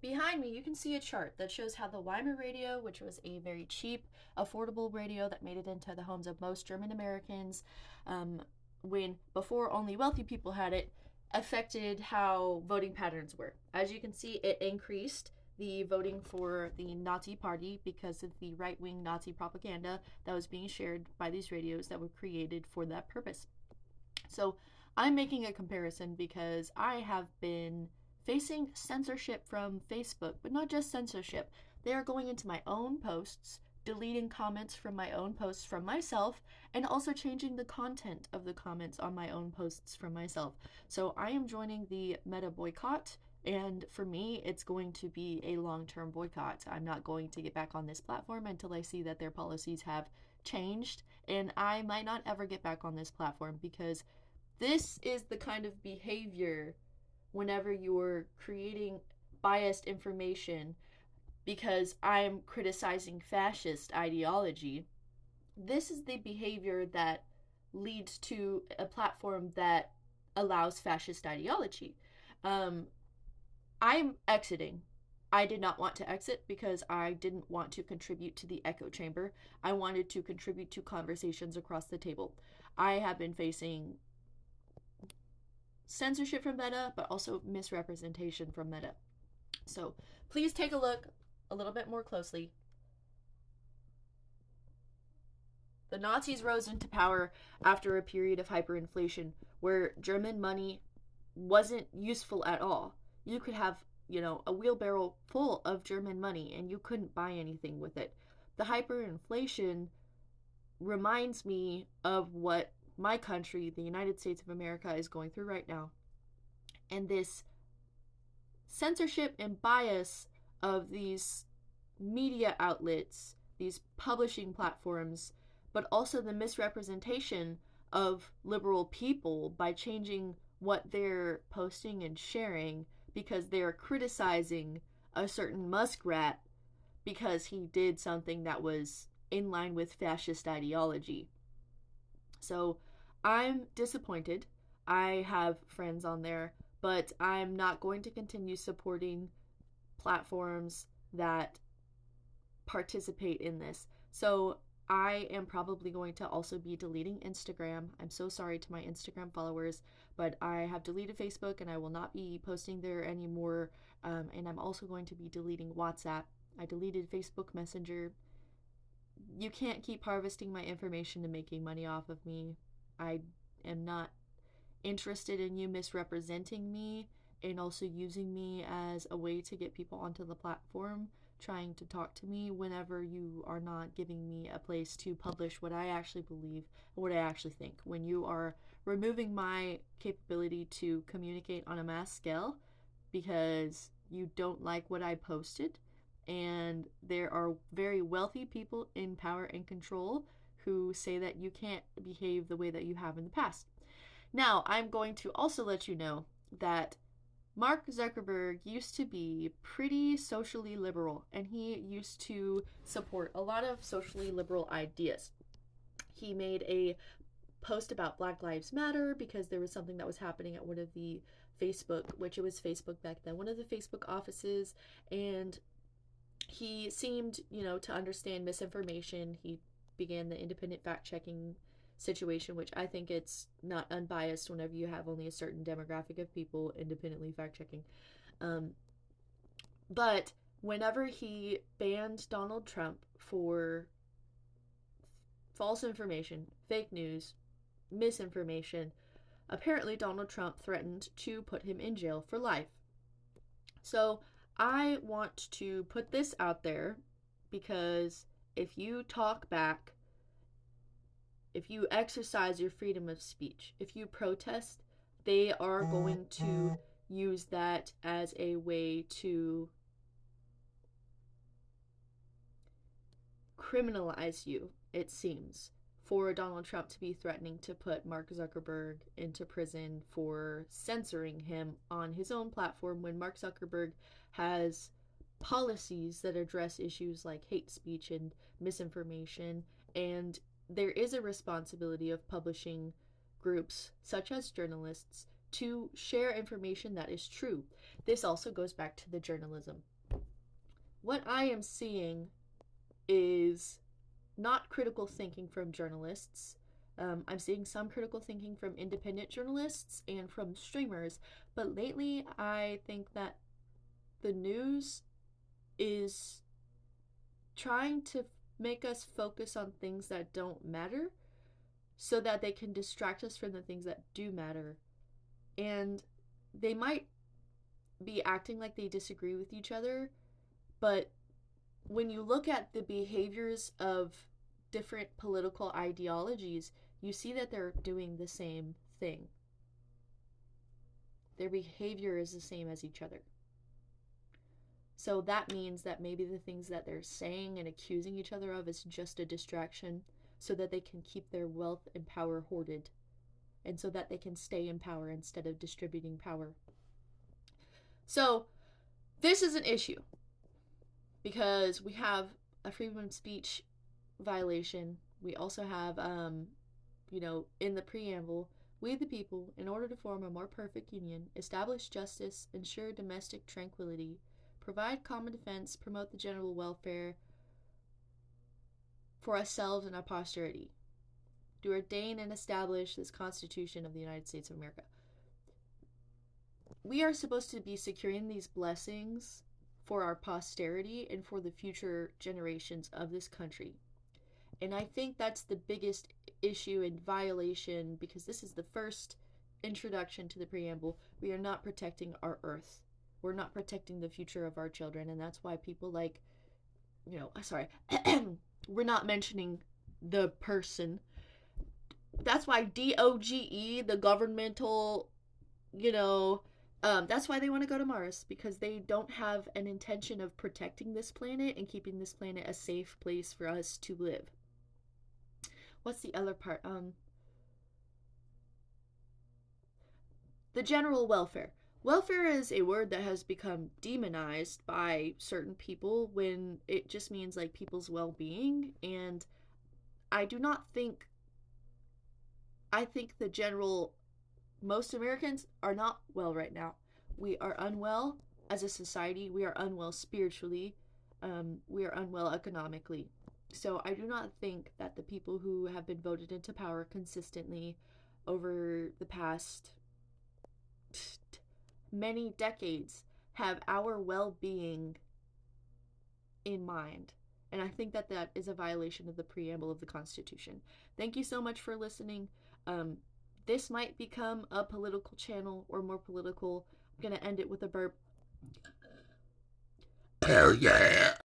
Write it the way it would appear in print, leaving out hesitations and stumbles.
Behind me, you can see a chart that shows how the Weimar radio, which was a very cheap, affordable radio that made it into the homes of most German Americans, when before only wealthy people had it, affected how voting patterns were. As you can see, it increased the voting for the Nazi Party because of the right wing Nazi propaganda that was being shared by these radios that were created for that purpose. So I'm making a comparison because I have been facing censorship from Facebook, but not just censorship. They are going into my own posts, deleting comments from my own posts from myself, and also changing the content of the comments on my own posts from myself. So I am joining the Meta boycott. And for me, it's going to be a long term boycott. I'm not going to get back on this platform until I see that their policies have changed. And I might not ever get back on this platform because this is the kind of behavior whenever you're creating biased information because I'm criticizing fascist ideology. This is the behavior that leads to a platform that allows fascist ideology. Um, I'm exiting. I did not want to exit because I didn't want to contribute to the echo chamber. I wanted to contribute to conversations across the table. I have been facing censorship from Meta, but also misrepresentation from Meta. So please take a look a little bit more closely. The Nazis rose into power after a period of hyperinflation where German money wasn't useful at all. You could have, a wheelbarrow full of German money and you couldn't buy anything with it. The hyperinflation reminds me of what my country, the United States of America, is going through right now. And this censorship and bias of these media outlets, these publishing platforms, but also the misrepresentation of liberal people by changing what they're posting and sharing because they're criticizing a certain muskrat because he did something that was in line with fascist ideology. So I'm disappointed. I have friends on there, but I'm not going to continue supporting platforms that participate in this. So I am probably going to also be deleting Instagram. I'm so sorry to my Instagram followers, but I have deleted Facebook and I will not be posting there anymore. And I'm also going to be deleting WhatsApp. I deleted Facebook Messenger. You can't keep harvesting my information and making money off of me. I am not interested in you misrepresenting me and also using me as a way to get people onto the platform trying to talk to me whenever you are not giving me a place to publish what I actually believe and what I actually think. When you are removing my capability to communicate on a mass scale because you don't like what I posted, and there are very wealthy people in power and control who say that you can't behave the way that you have in the past. Now, I'm going to also let you know that Mark Zuckerberg used to be pretty socially liberal, and he used to support a lot of socially liberal ideas. He made a post about Black Lives Matter because there was something that was happening at one of the Facebook, which it was Facebook back then, one of the Facebook offices, and he seemed, to understand misinformation. He began the independent fact checking situation, which I think it's not unbiased whenever you have only a certain demographic of people independently fact checking. Um, but whenever he banned Donald Trump for false information, fake news, misinformation, apparently Donald Trump threatened to put him in jail for life. So I want to put this out there because if you talk back, if you exercise your freedom of speech, if you protest, they are going to use that as a way to criminalize you, it seems, for Donald Trump to be threatening to put Mark Zuckerberg into prison for censoring him on his own platform when Mark Zuckerberg has policies that address issues like hate speech and misinformation, and there is a responsibility of publishing groups such as journalists to share information that is true. This also goes back to the journalism. What I am seeing is not critical thinking from journalists. I'm seeing some critical thinking from independent journalists and from streamers, but lately I think that the news is trying to make us focus on things that don't matter so that they can distract us from the things that do matter. And they might be acting like they disagree with each other, but when you look at the behaviors of different political ideologies, you see that they're doing the same thing. Their behavior is the same as each other. So that means that maybe the things that they're saying and accusing each other of is just a distraction so that they can keep their wealth and power hoarded and so that they can stay in power instead of distributing power. So this is an issue because we have a freedom of speech violation. We also have, in the preamble, we the people, in order to form a more perfect union, establish justice, ensure domestic tranquility, provide common defense, promote the general welfare for ourselves and our posterity, do ordain and establish this Constitution of the United States of America. We are supposed to be securing these blessings for our posterity and for the future generations of this country. And I think that's the biggest issue and violation because this is the first introduction to the preamble. We are not protecting our earth. We're not protecting the future of our children, and that's why people like, we're not mentioning the person. That's why DOGE, the governmental, that's why they want to go to Mars, because they don't have an intention of protecting this planet and keeping this planet a safe place for us to live. What's the other part? The general welfare. Welfare is a word that has become demonized by certain people when it just means like people's well-being, and I think most Americans are not well right now. We are unwell as a society. We are unwell spiritually. We are unwell economically. So I do not think that the people who have been voted into power consistently over the past many decades have our well-being in mind. And I think that that is a violation of the preamble of the Constitution. Thank you so much for listening. This might become a political channel or more political. I'm going to end it with a burp. Hell yeah!